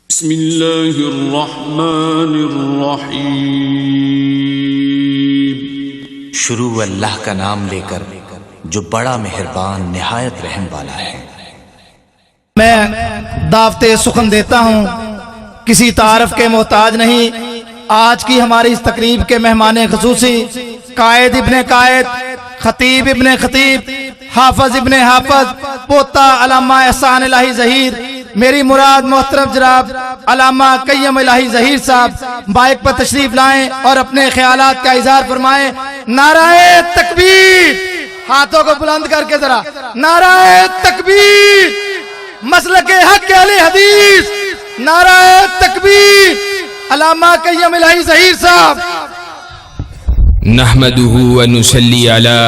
بسم اللہ الرحمن الرحیم۔ شروع اللہ کا نام لے کر جو بڑا مہربان نہایت رحم والا ہے۔ میں دعوت سخن دیتا ہوں، کسی تعارف کے محتاج نہیں۔ آج کی ہماری اس تقریب کے مہمان خصوصی قائد ابن قائد، خطیب ابن خطیب، حافظ ابن حافظ، پوتا علامہ احسان الہی ظہیر، میری مراد محترم جناب علامہ قیم الہی ظہیر صاحب مائک پر تشریف لائیں اور اپنے خیالات کا اظہار فرمائیں۔ نعرہ تکبیر، ہاتھوں کو بلند کر کے ذرا نعرہ تکبیر، مسلک حق اہل حدیث، نعرہ تکبیر، علامہ قیم الہی ظہیر صاحب۔ نحمده ونصلي على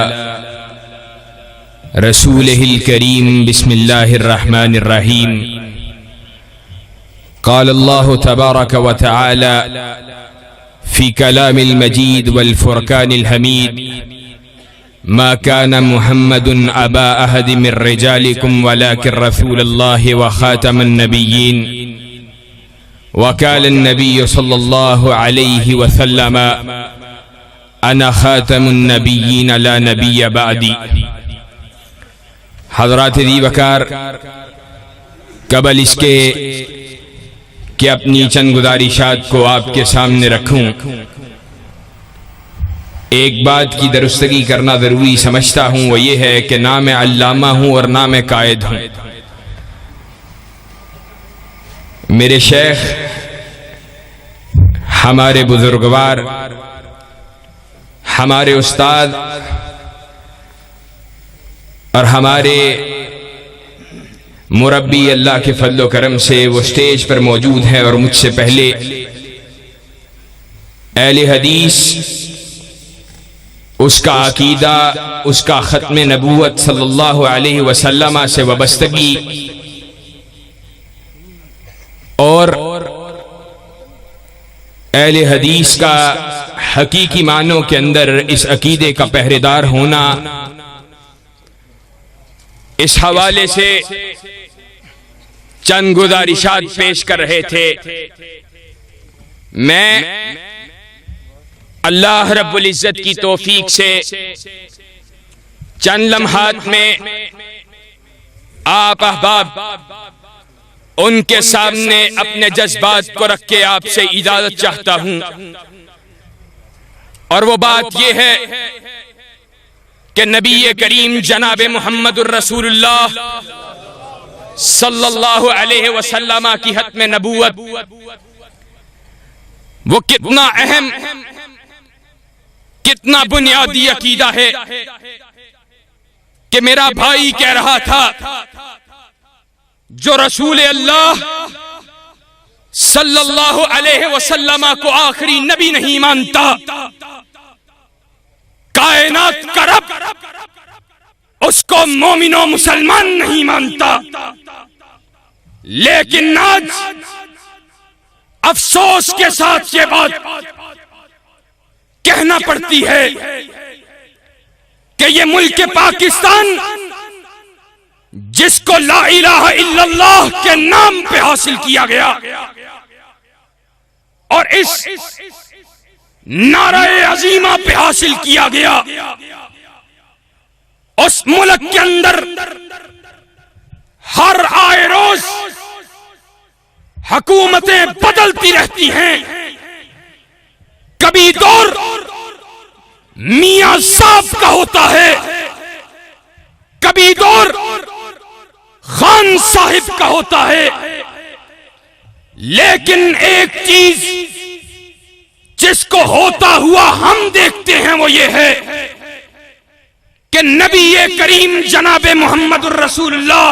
رسوله الكريم بسم الله الرحمن الرحيم۔ قال الله تبارك وتعالى في كلام المجيد والفرقان الحميد: ما كان محمد أبا أحد من رجالكم ولكن رسول الله وخاتم النبيين، وقال النبي صلى الله عليه وسلم: انا خاتم النبیین لا نبی بعدی۔ حضرات دی وقار، قبل اس کے کہ اپنی چند گزارشات کو آپ کے سامنے رکھوں، ایک بات کی درستگی کرنا ضروری سمجھتا ہوں، وہ یہ ہے کہ نہ میں علامہ ہوں اور نہ میں قائد ہوں۔ میرے شیخ، ہمارے بزرگوار، ہمارے استاد اور ہمارے مربی اللہ کے فضل و کرم سے وہ سٹیج پر موجود ہیں، اور مجھ سے پہلے اہل حدیث، اس کا عقیدہ، اس کا ختم نبوت صلی اللہ علیہ وسلم سے وابستگی اور اہل حدیث کا حقیقی معنوں کے اندر اس عقیدے کا پہرے دار ہونا، اس حوالے سے چند گزارشات پیش کر رہے تھے۔ میں اللہ رب العزت کی توفیق سے چند لمحات میں آپ احباب ان کے سامنے اپنے جذبات کو رکھ کے آپ سے اجازت چاہتا ہوں، اور وہ بات یہ ہے کہ نبی کریم جناب محمد الرسول اللہ صلی اللہ علیہ وسلم کی ختم نبوت وہ کتنا اہم، کتنا بنیادی عقیدہ ہے کہ میرا بھائی کہہ رہا تھا جو رسول اللہ صلی اللہ علیہ وسلم کو آخری نبی نہیں مانتا، کائنات کا رب اس کو مومن و مسلمان نہیں مانتا۔ لیکن آج افسوس کے ساتھ یہ بات کہنا پڑتی ہے کہ یہ ملک پاکستان، جس کو لا الہ الا اللہ کے نام پہ حاصل کیا گیا اور اس نعرہ عظیمہ پہ حاصل کیا گیا، اس ملک کے اندر ہر آئے روز حکومتیں بدلتی رہتی ہیں۔ کبھی دور میاں صاحب کا ہوتا ہے، کبھی دور خان صاحب کا ہوتا ہے، لیکن ایک چیز جس کو ہوتا ہوا ہم دیکھتے ہیں وہ یہ ہے کہ نبی کریم جناب محمد الرسول اللہ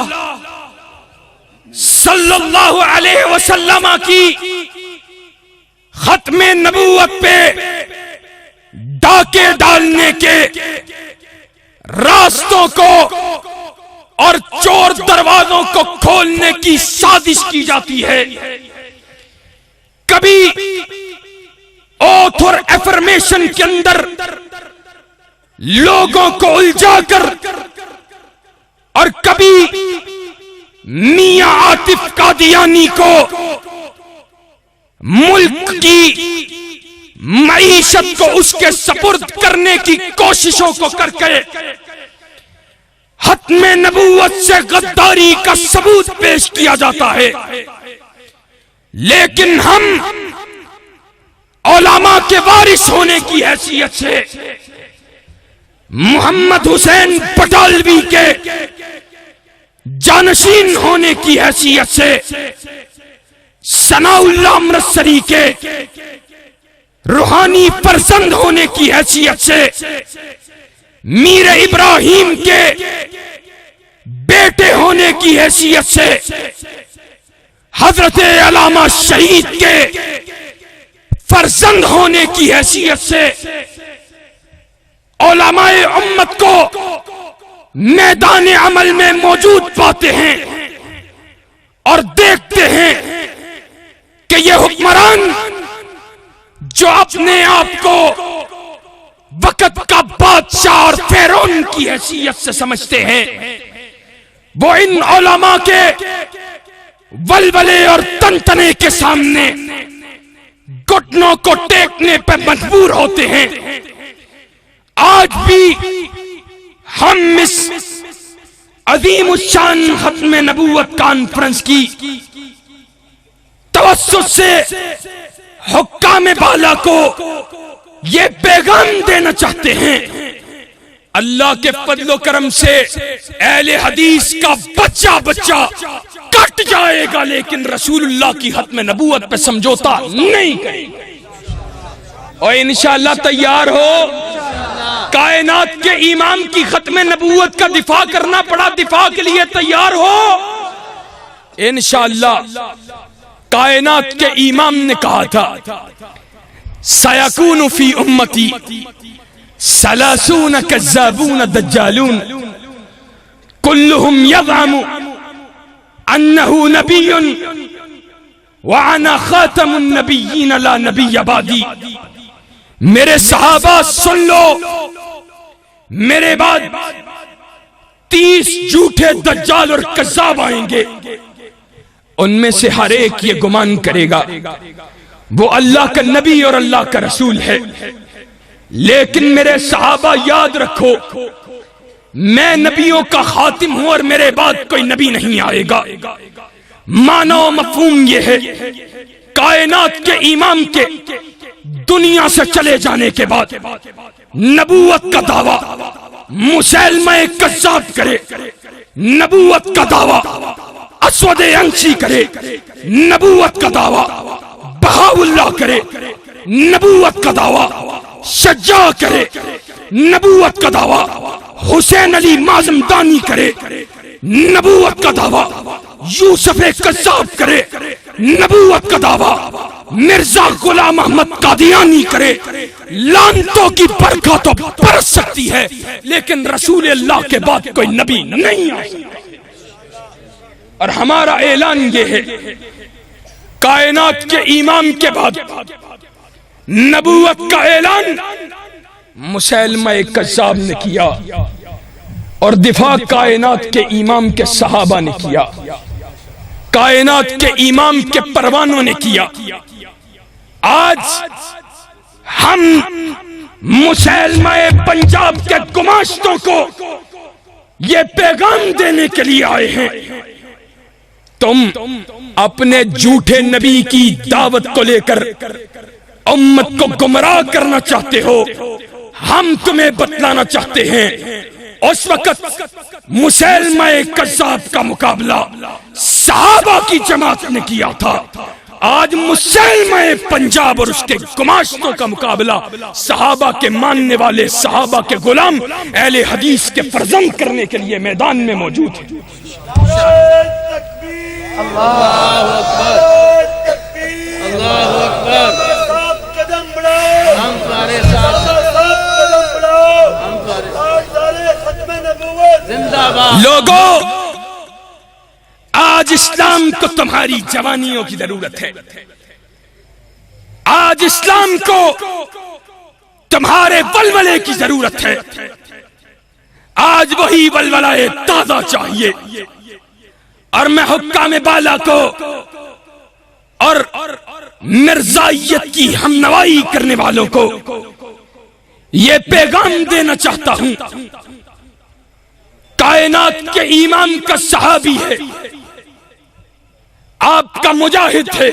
صلی اللہ علیہ وسلم کی ختم نبوت پہ ڈاکے ڈالنے کے راستوں کو اور چور دروازوں کو کھولنے کی سازش کی جاتی ہے۔ کبھی اوتھ اور افرمیشن کے اندر لوگوں کو الجھا کر، اور کبھی میاں عاطف قادیانی کو ملک کی معیشت کو اس کے سپرد کرنے کی کوششوں کو کر کے ختم نبوت سے غداری کا ثبوت پیش کیا جاتا ہے، لیکن ہم علماء کے وارث ہونے کی حیثیت سے محمد حسین پٹالوی کے جانشین ہونے کی حیثیت سے ثناء اللہ امرتسری کے روحانی فرزند ہونے کی حیثیت سے میر ابراہیم کے بیٹے ہونے کی حیثیت سے حضرت علامہ شہید کے فرزند ہونے کی حیثیت سے علماء امت کو میدان عمل میں موجود پاتے ہیں اور دیکھتے ہیں کہ یہ حکمران جو اپنے آپ کو وقت کا بادشاہ اور فرعون کی حیثیت سے سمجھتے ہیں، وہ ان علماء کے ولولے اور تنتنے کے سامنے گھٹنوں کو ٹیکنے پر مجبور ہوتے ہیں۔ آج بھی ہم اس عظیم الشان ختم نبوت کانفرنس کی توسط سے حکام بالا کو یہ پیغام دینا چاہتے ہیں، اللہ کے فضل و کرم سے اہل حدیث کا بچہ بچہ کٹ جائے گا، لیکن رسول اللہ کی ختم نبوت پہ سمجھوتا نہیں کرے گا۔ اور انشاءاللہ تیار ہو، کائنات کے امام کی ختم نبوت کا دفاع کرنا پڑا، دفاع کے لیے تیار ہو انشاءاللہ۔ کائنات کے امام نے کہا تھا سَيَكُونُ فِي أُمَّتِي 30 كذابون دجالون كلهم يزعم أنه نبي وأنا خاتم النبيين لا نبي بعدي۔ میرے صحابہ سن لو، میرے بعد 30 جھوٹے دجال اور کذاب آئیں گے، ان میں سے ہر ایک یہ گمان کرے گا وہ اللہ کا نبی اور اللہ کا رسول ہے، لیکن میرے صحابہ یاد رکھو، میں نبیوں کا خاتم ہوں اور میرے بعد کوئی نبی نہیں آئے گا۔ معنی و مفہوم یہ ہے، کائنات کے امام کے دنیا سے چلے جانے کے بعد نبوت کا دعویٰ مسیلمہ کذاب کرے، نبوت کا دعویٰ اسود عنسی کرے، نبوت کا دعویٰ بہاء اللہ کرے، نبوت کا دعویٰ شجاع کرے، نبوت کا دعویٰ حسین علی مازمدانی کرے، نبوت کا دعویٰ یوسف کذاب کرے، نبوت کا دعویٰ مرزا غلام احمد قادیانی کرے، لعنتوں کی برکھا تو برس سکتی ہے، لیکن رسول اللہ کے بعد کوئی نبی نہیں آئے۔ اور ہمارا اعلان یہ ہے، کائنات کے امام کے بعد نبوت کا اعلان مسیلمہ کذاب نے کیا اور دفاع کائنات کے امام کے صحابہ نے کیا، کائنات کے امام کے پروانوں نے کیا۔ آج ہم مسیلمہ پنجاب کے گماشتوں کو یہ پیغام دینے کے لیے آئے ہیں، تم اپنے جھوٹے نبی کی دعوت کو لے کر امت کو گمراہ کرنا چاہتے ہو، ہم تمہیں بتلانا چاہتے ہیں اس وقت مسیلمہ کذاب کا مقابلہ صحابہ کی جماعت نے کیا تھا، آج مسیلمہ پنجاب اور اس کے گماشتوں کا مقابلہ صحابہ کے ماننے والے، صحابہ کے غلام، اہل حدیث کے فرزند کرنے کے لیے میدان میں موجود ہے۔ اللہ اکبر، اللہ اکبر، قدم بڑھاؤ، ہم تمہارے ساتھ، ختم نبوت زندہ باد۔ لوگوں، آج اسلام کو تمہاری جوانیوں کی ضرورت ہے، آج اسلام کو تمہارے ولولے کی ضرورت ہے، آج وہی ولولہ تازہ چاہیے۔ اور میں حکام بالا کو اور مرزائیت کی ہمنوائی کرنے والوں کو یہ پیغام دینا چاہتا ہوں، کائنات کے امام کا صحابی ہے، آپ کا مجاہد ہے،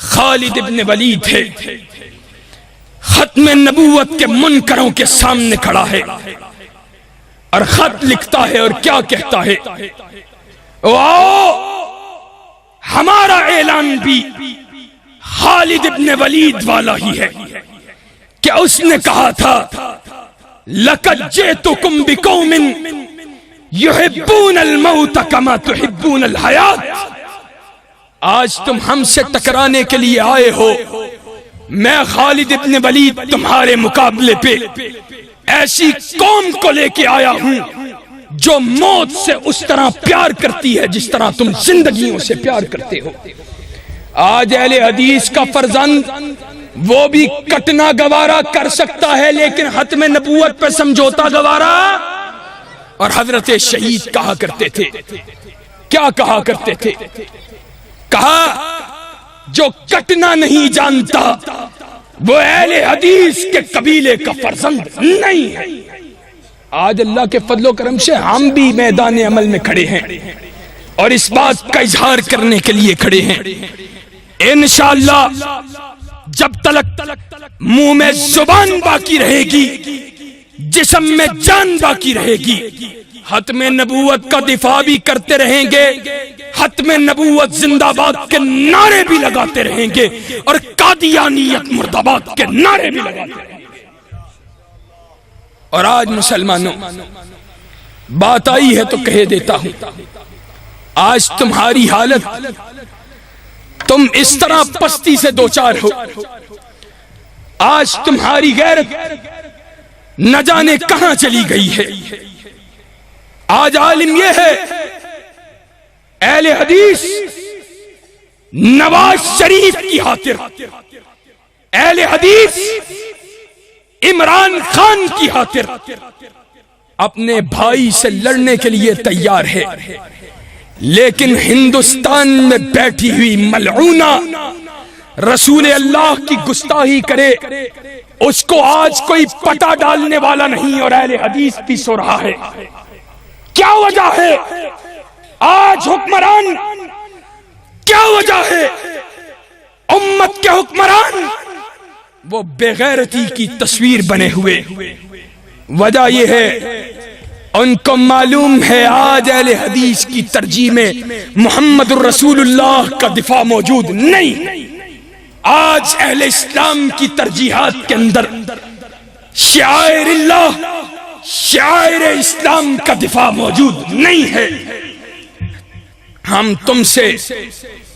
خالد ابن ولید ہے، ختم نبوت کے منکروں کے سامنے کھڑا ہے اور خط لکھتا ہے اور کیا کہتا ہے، آؤ ہمارا اعلان بھی خالد ابن ولید والا ہی ہے کہ اس نے کہا تھا لَقَدْ جِئْتُكُمْ بِقَوْمٍ يُحِبُّونَ الْمَوْتَ كَمَا تُحِبُّونَ الْحَيَاةَ، آج تم ہم سے ٹکرانے کے لیے آئے ہو، میں خالد ابن ولید تمہارے مقابلے پہ ایسی قوم کو لے کے آیا ہوں جو موت سے اس طرح پیار کرتی ہے جس طرح تم زندگیوں سے پیار کرتے ہو۔ آج اہل حدیث کا فرزند وہ بھی کٹنا گوارا کر سکتا ہے لیکن ختم نبوت پہ سمجھوتا گوارا، اور حضرت شہید کہا کرتے تھے، کیا کہا کرتے تھے؟ کہا جو کٹنا نہیں جانتا وہ اہل حدیث کے قبیلے کا فرزند نہیں ہے۔ آج اللہ کے فضل و کرم سے ہم بھی میدان عمل میں کھڑے ہیں اور اس بات کا اظہار کرنے کے لیے کھڑے ہیں، انشاءاللہ جب تلک منہ میں زبان باقی رہے گی، جسم میں جان باقی رہے گی، ختم نبوت کا دفاع بھی کرتے رہیں گے، ختم نبوت زندہ باد کے نعرے بھی لگاتے رہیں گے اور قادیانیت مرد آباد کے نعرے بھی لگاتے رہیں گے۔ اور آج مسلمانوں بات آئی ہے تو کہہ دیتا ہوں، آج تمہاری حالت، تم اس طرح پستی سے دوچار ہو، آج تمہاری غیرت نہ جانے کہاں چلی گئی ہے۔ آج عالم یہ ہے اہل حدیث نواز شریف کی خاطر، اہل حدیث عمران خان کی خاطر اپنے بھائی سے لڑنے کے لیے تیار ہے، لیکن ہندوستان میں بیٹھی ہوئی ملعونہ رسول اللہ کی گستاخی کرے اس کو آج کوئی پٹا ڈالنے والا نہیں، اور اہل حدیث بھی سو رہا ہے۔ کیا وجہ ہے؟ آج حکمران کیا وجہ ہے؟ امت کے حکمران وہ بے غیرتی کی تصویر بنے ہوئے، وجہ یہ ہے ان کو معلوم ہے آج اہل حدیث کی ترجیح میں محمد الرسول اللہ کا دفاع موجود نہیں، آج اہل اسلام کی ترجیحات کے اندر شعائر اللہ، شعائر اسلام کا دفاع موجود نہیں ہے۔ ہم تم سے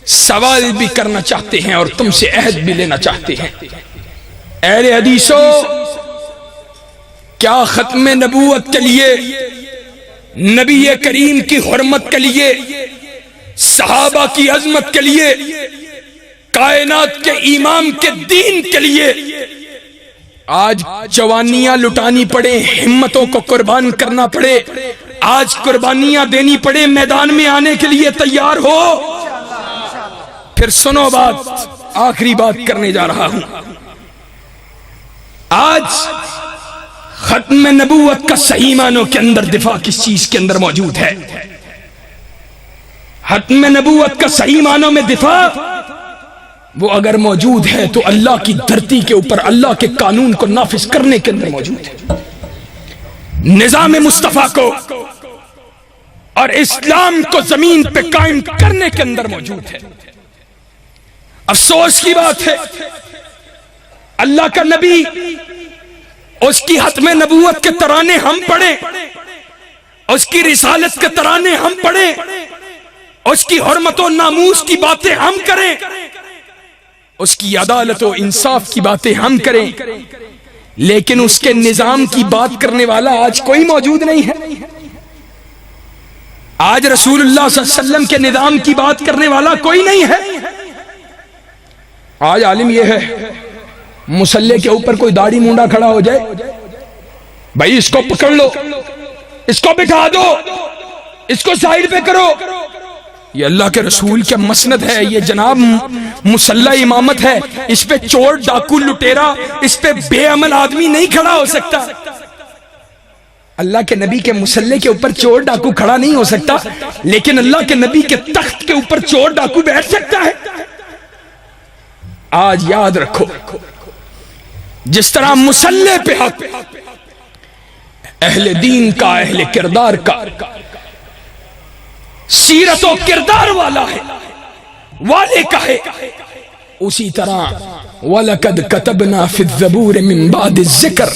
سوال بھی کرنا چاہتے ہیں اور تم سے عہد بھی لینا چاہتے ہیں، اہل حدیثو، کیا ختم نبوت کے لیے، نبی کریم کی حرمت کے لیے، صحابہ کی عظمت کے لیے، کائنات کے امام کے دین کے لیے آج جوانیاں لٹانی پڑے، ہمتوں کو قربان کرنا پڑے، آج قربانیاں دینی پڑے، میدان میں آنے کے لیے تیار ہو؟ پھر سنو بات، آخری بات کرنے جا رہا ہوں۔ آج ختم نبوت کا صحیح معنوں کے اندر دفاع کس چیز کے اندر موجود ہے؟ ختم نبوت کا صحیح معنوں میں دفاع وہ اگر موجود ہے تو اللہ کی دھرتی کے اوپر اللہ کے قانون کو نافذ کرنے کے اندر موجود ہے، نظام مصطفیٰ کو اور اسلام کو زمین پہ قائم کرنے کے اندر موجود ہے۔ افسوس کی بات ہے اللہ کا نبی، اس کی ختم نبوت کے ترانے ہم پڑھیں، اس کی رسالت کے ترانے ہم پڑھیں، اس کی حرمت و ناموس کی باتیں ہم کریں، اس کی عدالت و انصاف کی باتیں ہم کریں، لیکن اس کے نظام کی بات کرنے والا آج کوئی موجود نہیں ہے۔ آج رسول اللہ صلی اللہ علیہ وسلم کے نظام کی بات کرنے والا کوئی نہیں ہے۔ آج عالم یہ ہے مسلح کے اوپر کوئی داڑھی مونڈا کھڑا ہو جائے، بھائی اس کو پکڑ لو، اس کو بٹھا دو، اس کو سائیڈ پہ کرو، یہ اللہ کے رسول کا مسند ہے، یہ جناب مسلح امامت ہے، اس پہ چور ڈاکو لٹیرا، اس پہ بے عمل آدمی نہیں کھڑا ہو سکتا۔ اللہ کے نبی کے مسلح کے اوپر چور ڈاکو کھڑا نہیں ہو سکتا، لیکن اللہ کے نبی کے تخت کے اوپر چور ڈاکو بیٹھ سکتا ہے۔ آج یاد رکھو، جس طرح مسلح پہ حق اہل دین کا، اہل کردار کا، سیرت و کردار والا ہے، والے کا ہے، اسی طرح وَلَقَدْ كَتَبْنَا فِي الزَّبُورِ مِن بَعْدِ الذِّكْرِ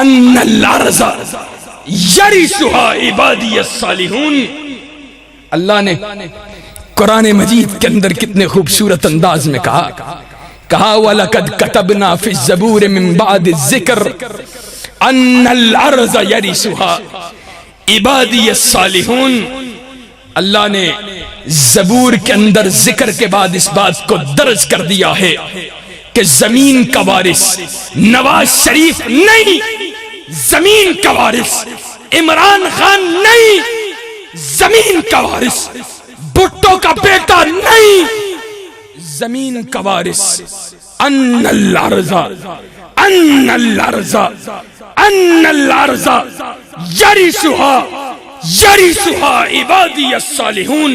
أَنَّ الْأَرْضَ يَرِثُهَا عِبَادِيَ الصَّالِحُونَ۔ اللہ نے قرآن مجید کے اندر کتنے خوبصورت انداز میں کہا وَلَقَدْ كَتَبْنَا فِي الزَّبُورِ مِن بَعْدِ الذِّكْرِ أَنَّ الْأَرْضَ يَرِثُهَا عِبَادِيَ الصَّالِحُونَ۔ اللہ نے زبور کے اندر ذکر کے بعد اس بات کو درج کر دیا ہے کہ زمین کا وارث نواز شریف نہیں، زمین کا وارث عمران خان نہیں، زمین کا وارث بھٹو کا بیٹا نہیں، زمین کا وارث ان الارض یرثها عبادی الصالحون۔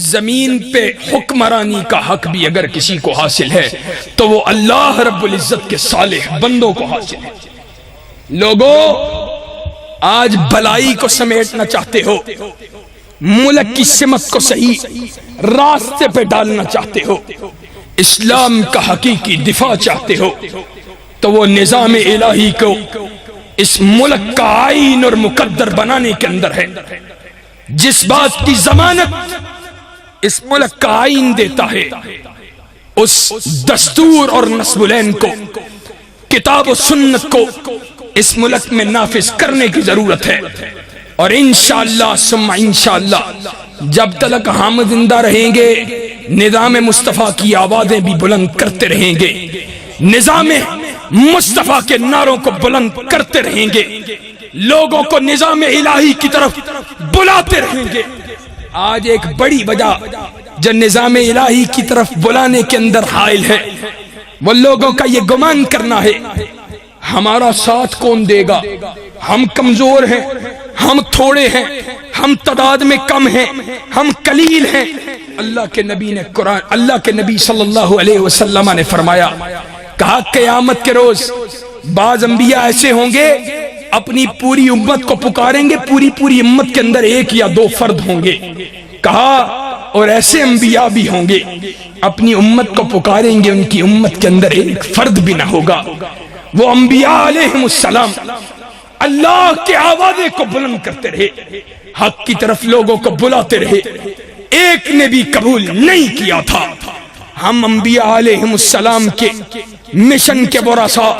زمین پہ حکمرانی کا حق بھی اگر کسی کو حاصل ہے تو وہ اللہ رب العزت کے صالح بندوں کو حاصل ہے۔ لوگوں، آج بلائی کو سمیٹنا چاہتے ہو، ملک کی سمت کو صحیح راستے پہ ڈالنا چاہتے ہو، اسلام کا حقیقی دفاع چاہتے ہو، تو وہ نظام الہی کو اس ملک کا آئین اور مقدر بنانے کے اندر ہے۔ جس بات کی ضمانت اس ملک کا آئین دیتا ہے، اس دستور اور نصب العین کو، کتاب و سنت کو اس ملک میں نافذ کرنے کی ضرورت ہے۔ اور انشاءاللہ ثم انشاءاللہ جب تک ہم زندہ رہیں گے، نظام مصطفیٰ کی آوازیں بھی بلند کرتے رہیں گے، نظام مصطفیٰ کے نعروں کو بلند کرتے رہیں گے، لوگوں کو نظام الہی کی طرف بلاتے رہیں گے۔ آج ایک بڑی وجہ جو نظام الہی کی طرف بلانے کے اندر حائل ہے، وہ لوگوں کا یہ گمان کرنا ہے ہمارا ساتھ کون دے گا، ہم کمزور ہیں، ہم تھوڑے ہیں، ہم تعداد میں کم ہیں، ہم قلیل ہیں۔ اللہ کے نبی صلی اللہ علیہ وسلم نے فرمایا، کہا قیامت کے روز بعض انبیاء ایسے ہوں گے اپنی پوری امت کو پکاریں گے، پوری امت کے اندر ایک یا دو فرد ہوں گے۔ کہا اور ایسے انبیاء بھی ہوں گے اپنی امت کو پکاریں گے، ان کی امت کے اندر ایک فرد بھی نہ ہوگا۔ وہ انبیاء علیہم السلام اللہ کے آوازے کو بلند کرتے رہے، حق کی طرف لوگوں کو بلاتے رہے، ایک نے بھی قبول نہیں کیا تھا۔ ہم انبیاء علیہم السلام کے مشن کے ورثاء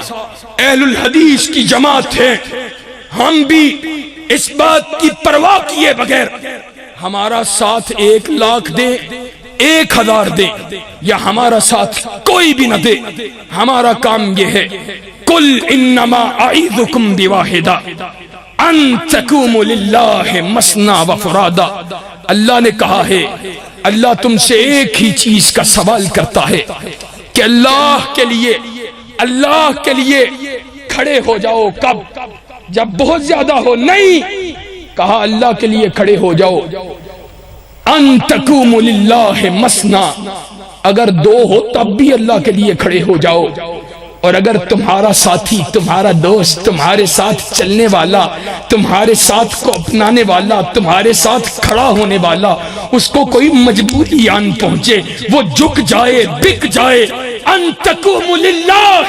اہل الحدیث کی جماعت ہیں، ہم بھی اس بات کی پرواہ کیے بغیر ہمارا ساتھ 1,00,000 دے، 1,000 دے، یا ہمارا ساتھ کوئی بھی نہ دے، ہمارا کام یہ ہے قل انما اعظکم بواحدہ ان تقوموا للہ مثنی وفرادا۔ اللہ نے کہا ہے، اللہ تم سے ایک ہی چیز کا سوال کرتا ہے کہ اللہ کے لیے کھڑے ہو جاؤ۔ کب؟ جب بہت زیادہ ہو؟ نہیں، کہا اللہ کے لیے کھڑے ہو جاؤ۔ ان تقوموا للہ مثنی، اگر 2 ہو تب بھی اللہ کے لیے کھڑے ہو جاؤ۔ اور اگر تمہارا ساتھی، تمہارا دوست، تمہارے ساتھ چلنے والا، تمہارے ساتھ کو اپنانے والا، تمہارے ساتھ کھڑا ہونے والا، اس کو کوئی مجبوری آن پہنچے، وہ جھک جائے، بک جائے، ان تقوموا للہ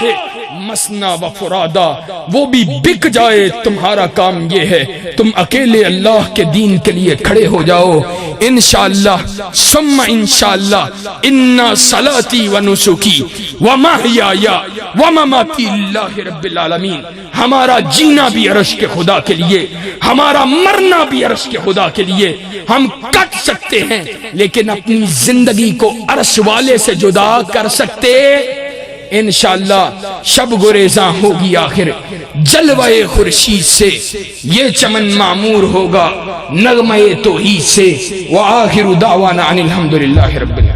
مثنی وفرادا، وہ بھی بک جائے، تمہارا کام یہ ہے تم اکیلے اللہ کے دین کے لیے کھڑے ہو جاؤ۔ انشاءاللہ ثم انشاءاللہ ان صلاتی و نسکی و محیای و مماتی للہ رب العالمین۔ ہمارا جینا بھی عرش کے خدا کے لیے، ہمارا مرنا بھی عرش کے خدا کے لیے۔ ہم کٹ سکتے ہیں لیکن اپنی زندگی کو عرش والے سے جدا کر سکتے انشاءاللہ شب گریزاں ہوگی آخر جلوہ خورشید سے، یہ چمن معمور ہوگا نغمہ توحید سے۔ وآخر دعوانا ان الحمدللہ رب العالمین۔